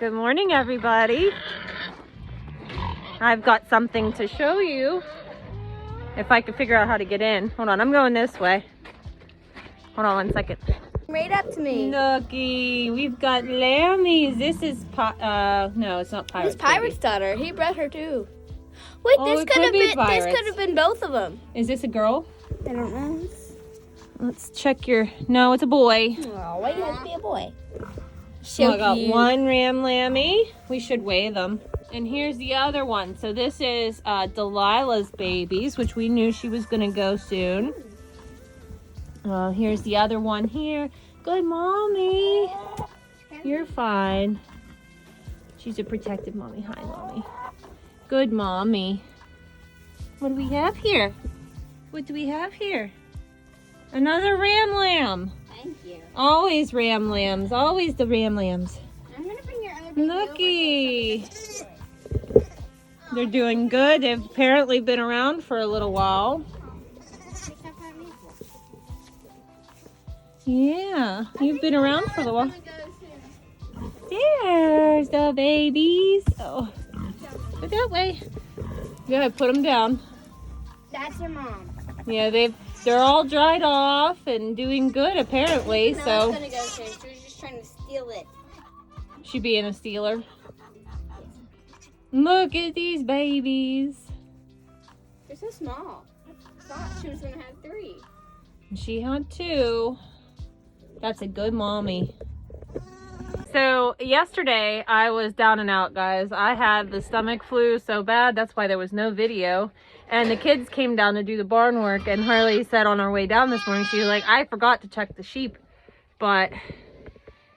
Good morning, everybody. I've got something to show you. If I could figure out how to get in. Hold on, I'm going this way. Hold on one second. Right up to me. Looky, we've got lammies. This is, no, it's not Pirate's This Pirate's daughter. He bred her too. Wait, Oh, this it could have could be been. Pirates. This could have been both of them. Is this a girl? I don't know. Let's check your, no, it's a boy. Oh, why you have to be a boy? So I got one ram lammy. We should weigh them. And here's the other one. So this is Delilah's babies, which we knew she was gonna go soon. Here's the other one here. Good mommy. You're fine. She's a protective mommy. Hi, mommy. Good mommy. What do we have here? What do we have here? Another ram lamb. Thank you. Always ram lambs. Always the ram lambs. I'm gonna bring your other baby Looky. They're doing good. They've apparently been around for a little while. Yeah, you've been around for a little while. There's the babies. Oh, go that way. Yeah, put them down. That's your mom. Yeah, they're all dried off and doing good apparently. So Gonna go soon. She was just trying to steal it. she being a stealer. Look at these babies. They're so small. I thought she was gonna have 3. She had 2. That's a good mommy. So yesterday I was down and out, guys. I had the stomach flu so bad, that's why there was no video. And the kids came down to do the barn work, and Harley said on our way down this morning, she was like, I forgot to check the sheep. But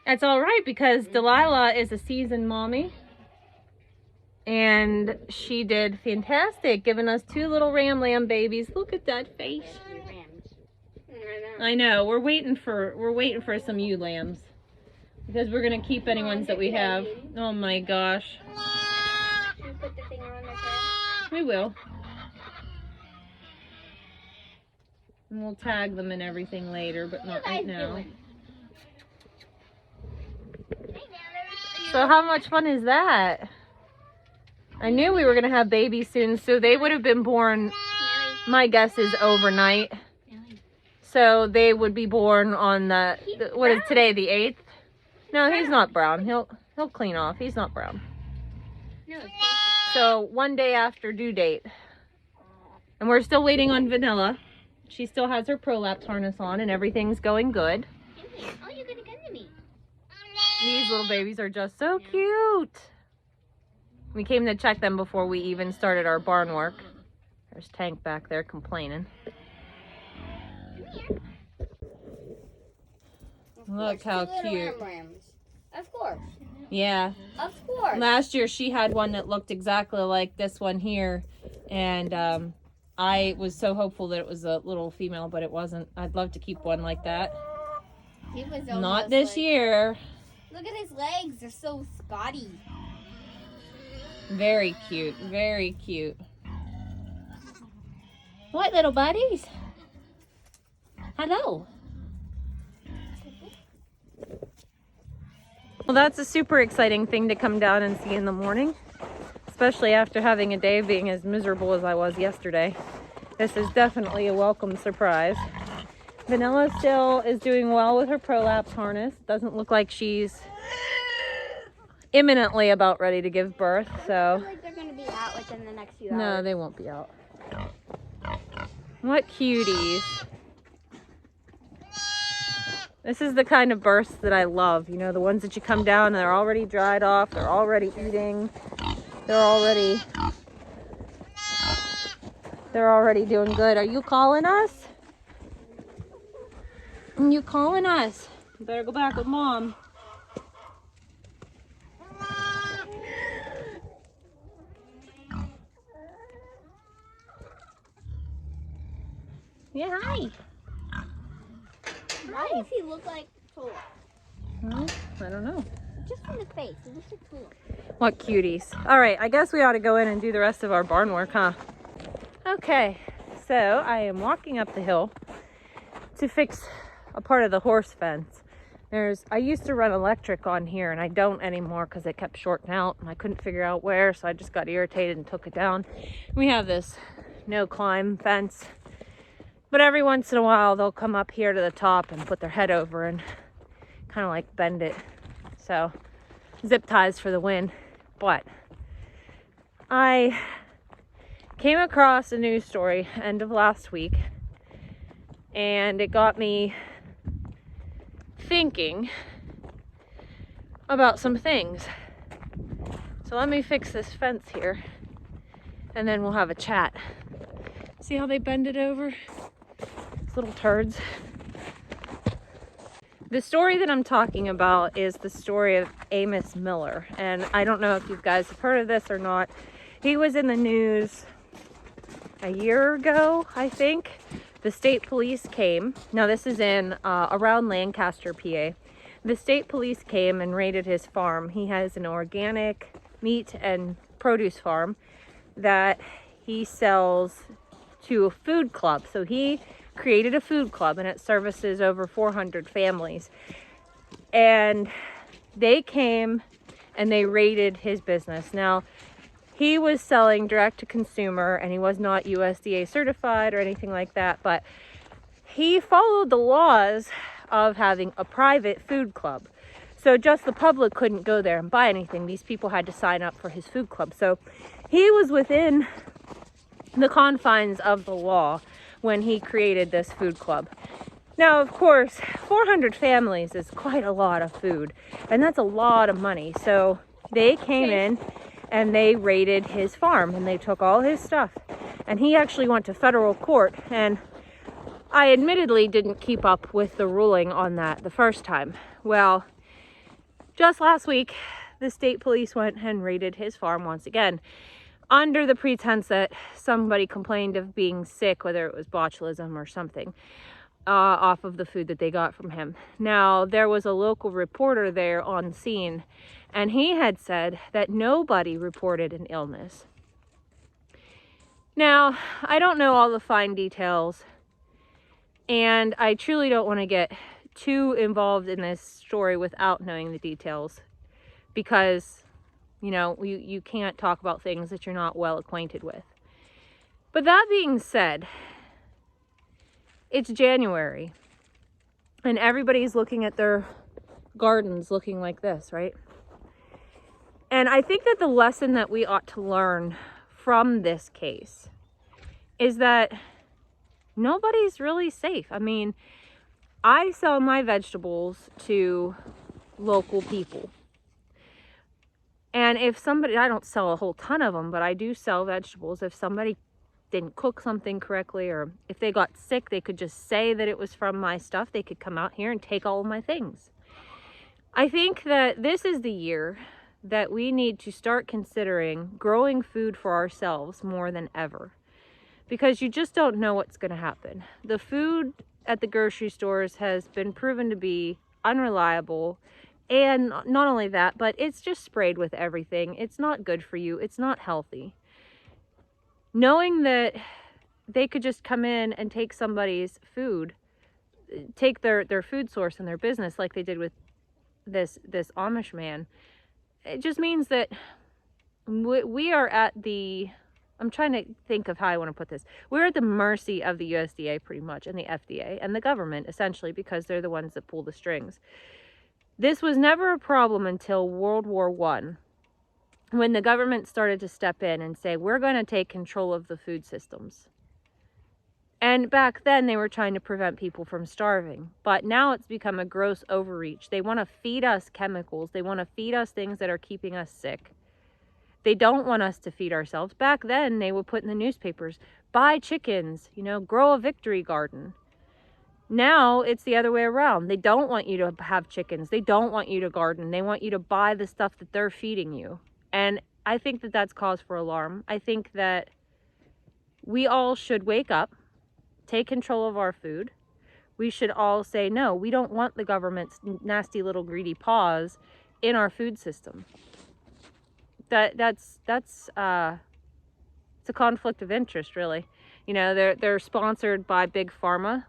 that's all right because Delilah is a seasoned mommy. And she did fantastic, giving us 2 little ram lamb babies. Look at that face. I know. We're waiting for some ewe lambs because we're gonna keep any ones that we have. Oh my gosh. Can you put the finger on their tail? We will. And we'll tag them and everything later, but not right now. So how much fun is that? I knew we were gonna have babies soon, so they would have been born, my guess is overnight. So they would be born on the what is today, the 8th? No, he's not brown. He'll clean off. He's not brown. So one day after due date. And we're still waiting on Vanilla. She still has her prolapse harness on and everything's going good. Oh, you're gonna come to me. These little babies are just so cute. We came to check them before we even started our barn work. There's Tank back there complaining. Look how cute. Of course. Yeah. Of course. Last year she had one that looked exactly like this one here. And I was so hopeful that it was a little female, but it wasn't. I'd love to keep one like that. Not this year. Look at his legs. They're so spotty. Very cute. Very cute. What little buddies? Hello. Well, that's a super exciting thing to come down and see in the morning, especially after having a day being as miserable as I was yesterday. This is definitely a welcome surprise. Vanilla still is doing well with her prolapse harness. Doesn't look like she's imminently about ready to give birth, so. I feel like they're going to be out within the next few hours. No, they won't be out. What cuties. This is the kind of births that I love. You know, the ones that you come down and they're already dried off. They're already eating. They're already doing good. Are you calling us? Are you calling us? You better go back with Mom. Yeah, hi. Why does he look like Tulip? Well, I don't know. Just from the face. He looks like Tulip. What cuties. All right, I guess we ought to go in and do the rest of our barn work, huh? Okay, so I am walking up the hill to fix a part of the horse fence. I used to run electric on here, and I don't anymore because it kept shorting out and I couldn't figure out where, so I just got irritated and took it down. We have this no climb fence, but every once in a while they'll come up here to the top and put their head over and kind of like bend it. So zip ties for the win. But I came across a news story end of last week, and it got me thinking about some things. So let me fix this fence here, and then we'll have a chat. See how they bend it over? These little turds. The story that I'm talking about is the story of Amos Miller, and I don't know if you guys have heard of this or not. He was in the news a year ago, I think. The state police came. Now this is in around Lancaster, PA. The state police came and raided his farm. He has an organic meat and produce farm that he sells to a food club. So he created a food club, and it services over 400 families. And they came and they raided his business. Now, he was selling direct to consumer, and he was not USDA certified or anything like that, but he followed the laws of having a private food club. So just the public couldn't go there and buy anything. These people had to sign up for his food club. So he was within the confines of the law when he created this food club. Now, of course, 400 families is quite a lot of food, and that's a lot of money. So they came in and they raided his farm, and they took all his stuff. And he actually went to federal court, and I admittedly didn't keep up with the ruling on that the first time. Well, just last week, the state police went and raided his farm once again, under the pretense that somebody complained of being sick, whether it was botulism or something, off of the food that they got from him. Now, there was a local reporter there on scene, and he had said that nobody reported an illness. Now, I don't know all the fine details, and I truly don't want to get too involved in this story without knowing the details, because you know, you can't talk about things that you're not well acquainted with. But that being said, it's January, and everybody's looking at their gardens looking like this, right? And I think that the lesson that we ought to learn from this case is that nobody's really safe. I mean, I sell my vegetables to local people. And if somebody, I don't sell a whole ton of them, but I do sell vegetables. If somebody didn't cook something correctly, or if they got sick, they could just say that it was from my stuff. They could come out here and take all of my things. I think that this is the year that we need to start considering growing food for ourselves more than ever, because you just don't know what's going to happen. The food at the grocery stores has been proven to be unreliable. And not only that, but it's just sprayed with everything. It's not good for you. It's not healthy. Knowing that they could just come in and take somebody's food, take their food source and their business like they did with this Amish man, it just means that we are at the, I'm trying to think of how I want to put this. We're at the mercy of the USDA pretty much, and the FDA and the government, essentially, because they're the ones that pull the strings. This was never a problem until World War I, when the government started to step in and say, we're going to take control of the food systems. And back then, they were trying to prevent people from starving. But now it's become a gross overreach. They want to feed us chemicals. They want to feed us things that are keeping us sick. They don't want us to feed ourselves. Back then, they would put in the newspapers, buy chickens, you know, grow a victory garden. Now it's the other way around. They don't want you to have chickens. They don't want you to garden. They want you to buy the stuff that they're feeding you. And I think that that's cause for alarm. I think that we all should wake up, take control of our food. We should all say, no, we don't want the government's nasty little greedy paws in our food system. That's it's a conflict of interest, really. You know, they're sponsored by Big Pharma.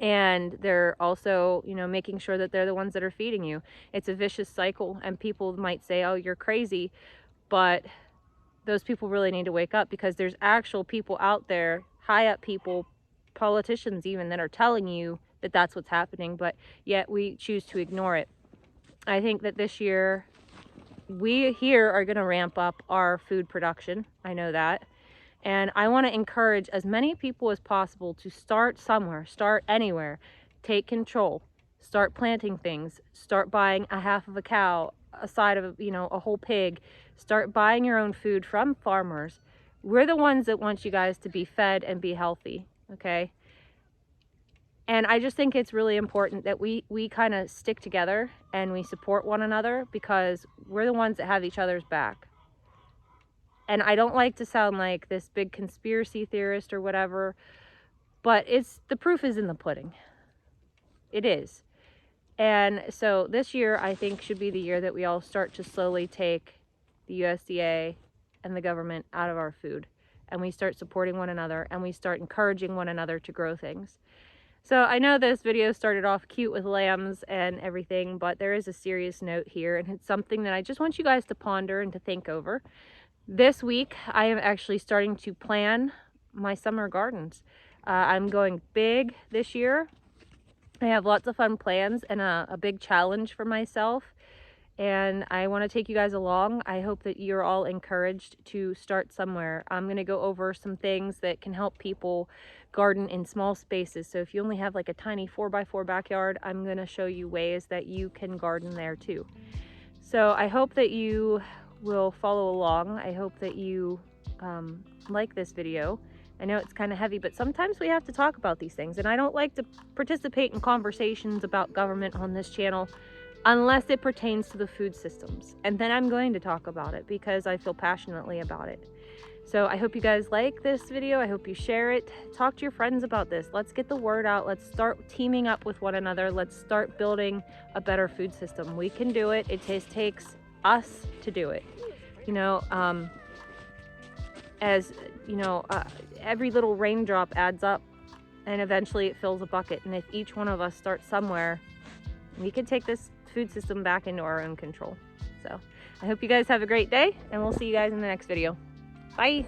And they're also, you know, making sure that they're the ones that are feeding you. It's a vicious cycle, and people might say, oh, you're crazy, but those people really need to wake up, because there's actual people out there, high up people, politicians even, that are telling you that that's what's happening, but yet we choose to ignore it. I think that this year we here are going to ramp up our food production. I know that. And I want to encourage as many people as possible to start somewhere, start anywhere, take control, start planting things, start buying a half of a cow, a side of, you know, a whole pig, start buying your own food from farmers. We're the ones that want you guys to be fed and be healthy, okay? And I just think it's really important that we kind of stick together and we support one another, because we're the ones that have each other's back. And I don't like to sound like this big conspiracy theorist or whatever, but the proof is in the pudding. It is. And so this year, I think, should be the year that we all start to slowly take the USDA and the government out of our food, and we start supporting one another, and we start encouraging one another to grow things. So I know this video started off cute with lambs and everything, but there is a serious note here, and it's something that I just want you guys to ponder and to think over. This week, I am actually starting to plan my summer gardens. I'm going big this year. I have lots of fun plans and a big challenge for myself, and I want to take you guys along. I hope that you're all encouraged to start somewhere. I'm going to go over some things that can help people garden in small spaces. So if you only have like a tiny 4x4 backyard, I'm going to show you ways that you can garden there too. So I hope that you will follow along. I hope that you like this video. I know it's kind of heavy, but sometimes we have to talk about these things, and I don't like to participate in conversations about government on this channel unless it pertains to the food systems, and then I'm going to talk about it because I feel passionately about it. So I hope you guys like this video. I hope you share it. Talk to your friends about this. Let's get the word out. Let's start teaming up with one another. Let's start building a better food system. We can do it. It just takes us to do it. You know, as you know, every little raindrop adds up, and eventually it fills a bucket. And if each one of us starts somewhere, we can take this food system back into our own control. So I hope you guys have a great day, and we'll see you guys in the next video. Bye.